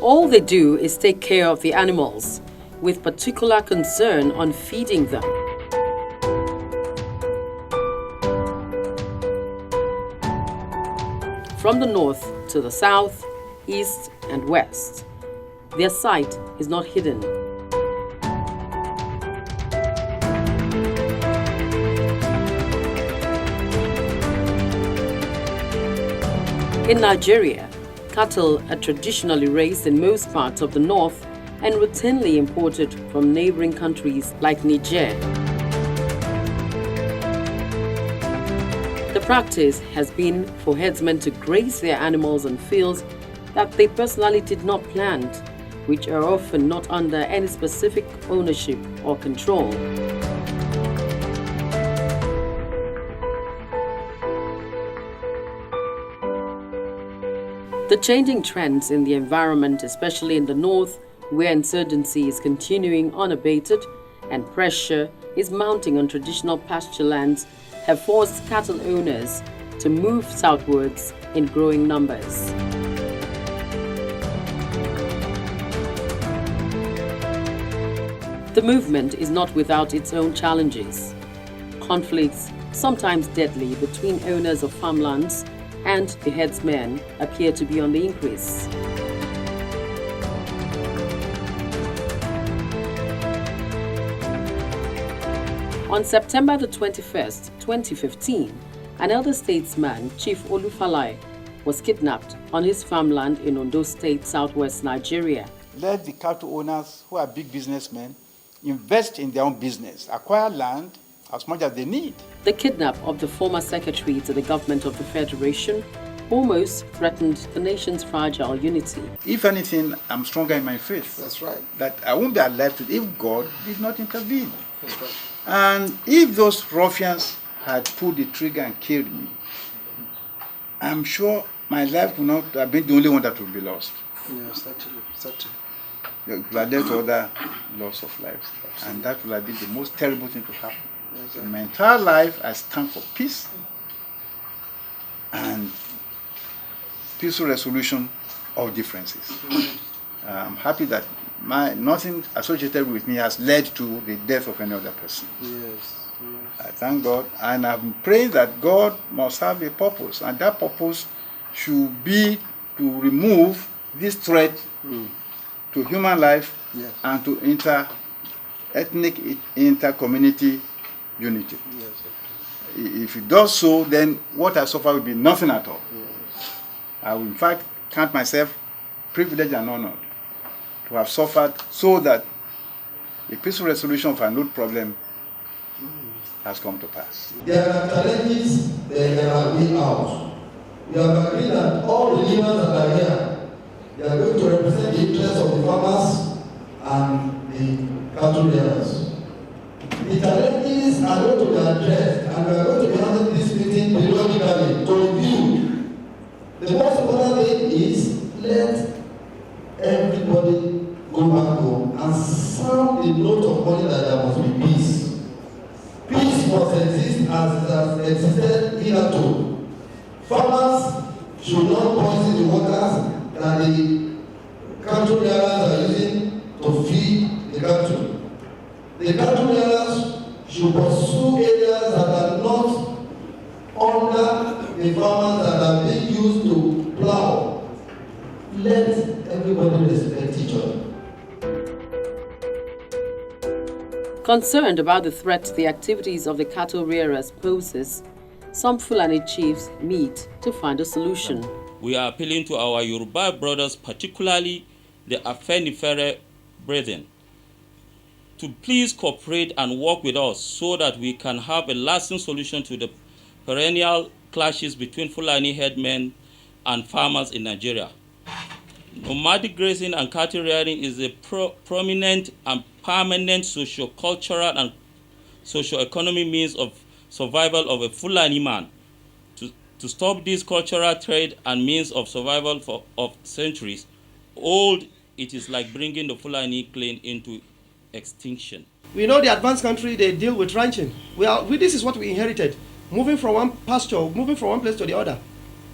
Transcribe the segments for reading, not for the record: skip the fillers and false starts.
All they do is take care of the animals, with particular concern on feeding them. From the north to the south, east and west, their sight is not hidden. In Nigeria, cattle are traditionally raised in most parts of the north and routinely imported from neighboring countries like Niger. The practice has been for herdsmen to graze their animals on fields that they personally did not plant, which are often not under any specific ownership or control. The changing trends in the environment, especially in the north, where insurgency is continuing unabated and pressure is mounting on traditional pasture lands, have forced cattle owners to move southwards in growing numbers. The movement is not without its own challenges. Conflicts, sometimes deadly, between owners of farmlands and the herdsmen appear to be on the increase. On September the 21st, 2015, an elder statesman, Chief Olufalai, was kidnapped on his farmland in Ondo State, southwest Nigeria. Let the cattle owners, who are big businessmen, invest in their own business, acquire land as much as they need. The kidnap of the former secretary to the government of the Federation almost threatened the nation's fragile unity. If anything, I'm stronger in my faith. That's right. That I won't be alive today if God did not intervene. That's right. And if those ruffians had pulled the trigger and killed me, I'm sure my life would not have been the only one that would be lost. Yes, that's true. That's true. It would have led to other loss of lives. And that would have been the most terrible thing to happen. Exactly. In my entire life, I stand for peace and peaceful resolution of differences. I'm happy that nothing associated with me has led to the death of any other person. Yes. I thank God, and I'm praying that God must have a purpose, and that purpose should be to remove this threat to human life Yes. and to inter-ethnic, inter-community unity. Yes. If it does so, then what I suffer will be nothing at all. Yes. I will in fact count myself privileged and honored to have suffered so that a peaceful resolution of an old problem has come to pass. There are challenges, there are way out. We have agreed that all the leaders that are here, they are going to represent the interests of the farmers and the cattle rearers. The challenges are going to be addressed, and we are going to be having this meeting periodically to review. The most important thing is let everybody go back home and sound the note of warning that there must be peace. Peace must exist as it has existed hitherto. Farmers should not poison the waters that the cattle rearers are using to feed the cattle. The cattle rearers should pursue areas that are not under the farmers that are being used to plow. Let everybody respect each other. Concerned about the threat the activities of the cattle rearers poses, some Fulani chiefs meet to find a solution. We are appealing to our Yoruba brothers, particularly the Afenifere brethren, to please cooperate and work with us so that we can have a lasting solution to the perennial clashes between Fulani headmen and farmers in Nigeria. Nomadic grazing and cattle rearing is a prominent and permanent socio-cultural and socio-economic means of survival of a Fulani man. To stop this cultural trade and means of survival of centuries old, it is like bringing the Fulani clan into extinction. We know the advanced country, they deal with ranching. This is what we inherited. Moving from one pasture, moving from one place to the other.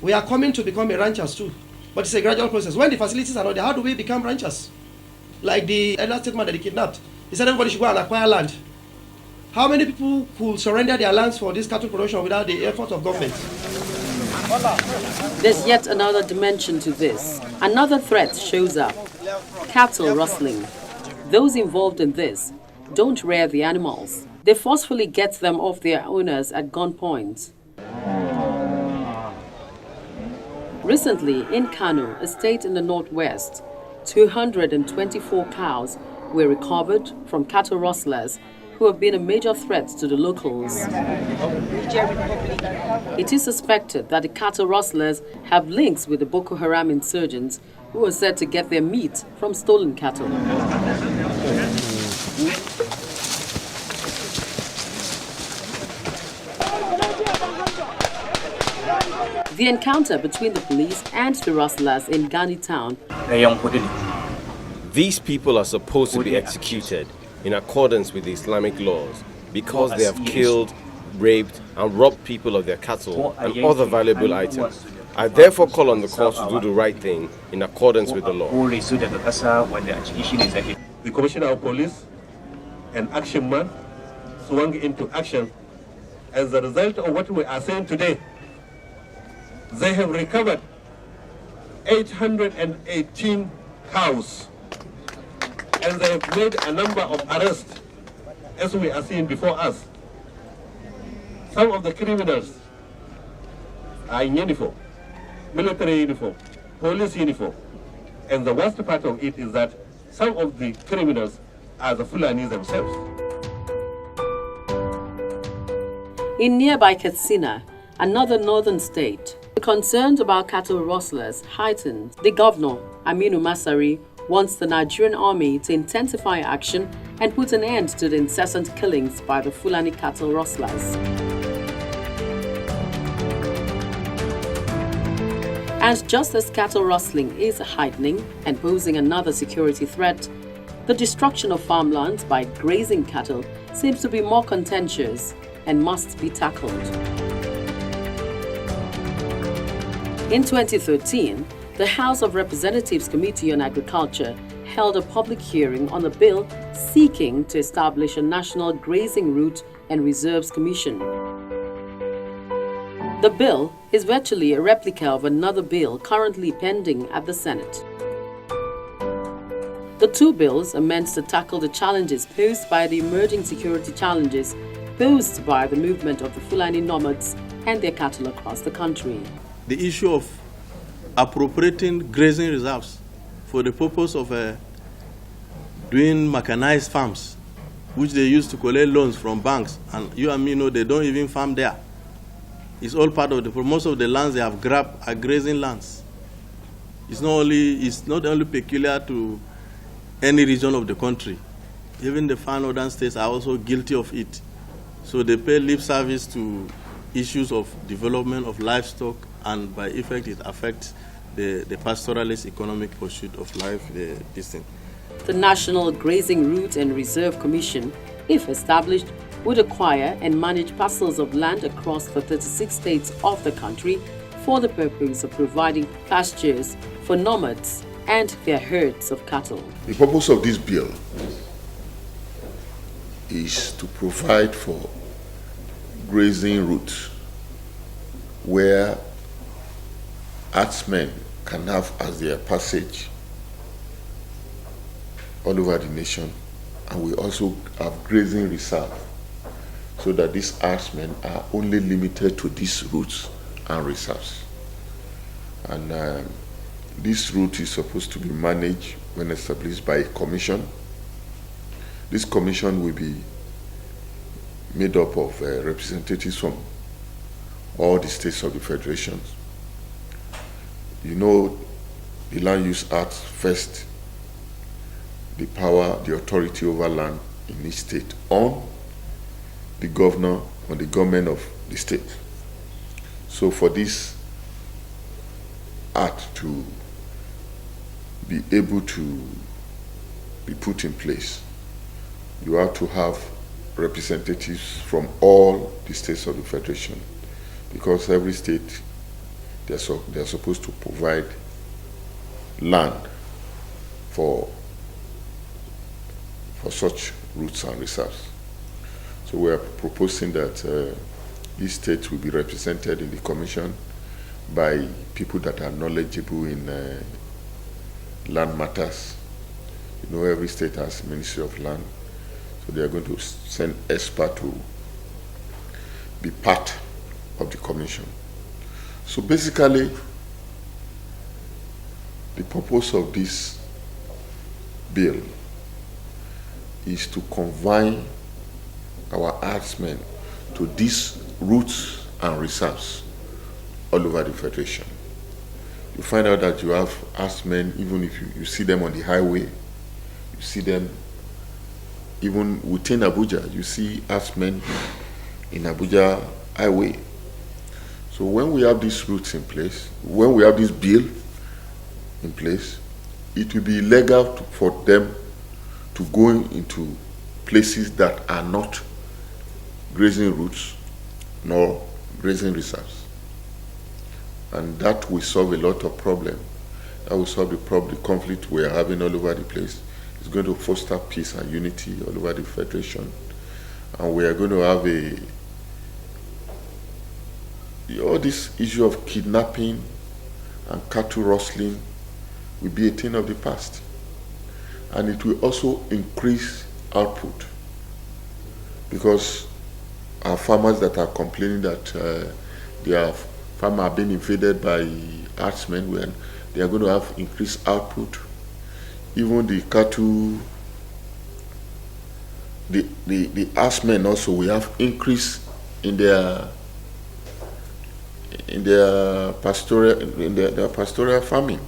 We are coming to become a ranchers too. but it's a gradual process. When the facilities are not there, how do we become ranchers? Like the elder statesman that they kidnapped. He said everybody should go and acquire land. How many people could surrender their lands for this cattle production without the effort of government? There's yet another dimension to this. Another threat shows up: cattle rustling. Those involved in this don't rear the animals. They forcefully get them off their owners at gunpoint. Recently, in Kano, a state in the northwest, 224 cows were recovered from cattle rustlers who have been a major threat to the locals. It is suspected that the cattle rustlers have links with the Boko Haram insurgents who are said to get their meat from stolen cattle. The encounter between the police and the rustlers in Gani town. These people are supposed to be executed in accordance with the Islamic laws because they have killed, raped, and robbed people of their cattle and other valuable items. I therefore call on the court to do the right thing in accordance with the law. The Commissioner of Police and Action Man swung into action. As a result of what we are saying today, they have recovered 818 cows, and they have made a number of arrests, as we are seeing before us. Some of the criminals are in uniform, military uniform, police uniform, and the worst part of it is that some of the criminals are the Fulani themselves. In nearby Katsina, another northern state, the concerns about cattle rustlers heightened. The governor, Aminu Masari, wants the Nigerian army to intensify action and put an end to the incessant killings by the Fulani cattle rustlers. And just as cattle rustling is heightening and posing another security threat, the destruction of farmlands by grazing cattle seems to be more contentious and must be tackled. In 2013, the House of Representatives Committee on Agriculture held a public hearing on a bill seeking to establish a National Grazing Route and Reserves Commission. The bill is virtually a replica of another bill currently pending at the Senate. The two bills are meant to tackle the challenges posed by the emerging security challenges posed by the movement of the Fulani nomads and their cattle across the country. The issue of appropriating grazing reserves for the purpose of doing mechanized farms, which they use to collect loans from banks, and you and me know they don't even farm there. It's all part of most of the lands they have grabbed are grazing lands. It's not only peculiar to any region of the country. Even the far northern states are also guilty of it. So they pay lip service to issues of development of livestock, and by effect it affects the pastoralist economic pursuit of life. The National Grazing Route and Reserve Commission, if established, would acquire and manage parcels of land across the 36 states of the country for the purpose of providing pastures for nomads and their herds of cattle. The purpose of this bill is to provide for grazing routes where herdsmen can have as their passage all over the nation, and we also have grazing reserve so that these herdsmen are only limited to these routes and reserves. And this route is supposed to be managed when established by a commission. This commission will be made up of representatives from all the states of the Federation. You know, the Land Use Act vests the power, the authority over land in each state on the governor, on the government of the state. So for this act to be able to be put in place, you have to have representatives from all the states of the Federation, because every state they're supposed to provide land for such routes and reserves. So we are proposing that these states will be represented in the commission by people that are knowledgeable in land matters. You know, every state has Ministry of Land, so they are going to send experts to be part of the commission. So basically, the purpose of this bill is to confine our herdsmen to these routes and reserves all over the Federation. You find out that you have herdsmen, even if you see them on the highway, you see them even within Abuja, you see herdsmen in Abuja highway. So when we have these routes in place, when we have this bill in place, it will be illegal for them to go into places that are not grazing routes nor grazing reserves. And that will solve a lot of problems. That will solve the conflict we are having all over the place. It's going to foster peace and unity all over the Federation. And we are going to have all this issue of kidnapping and cattle rustling will be a thing of the past. And it will also increase output, because our farmers that are complaining that their farm are being invaded by herdsmen, when they are going to have increased output. Even the cattle, the herdsmen also will have increase in their pastoral farming.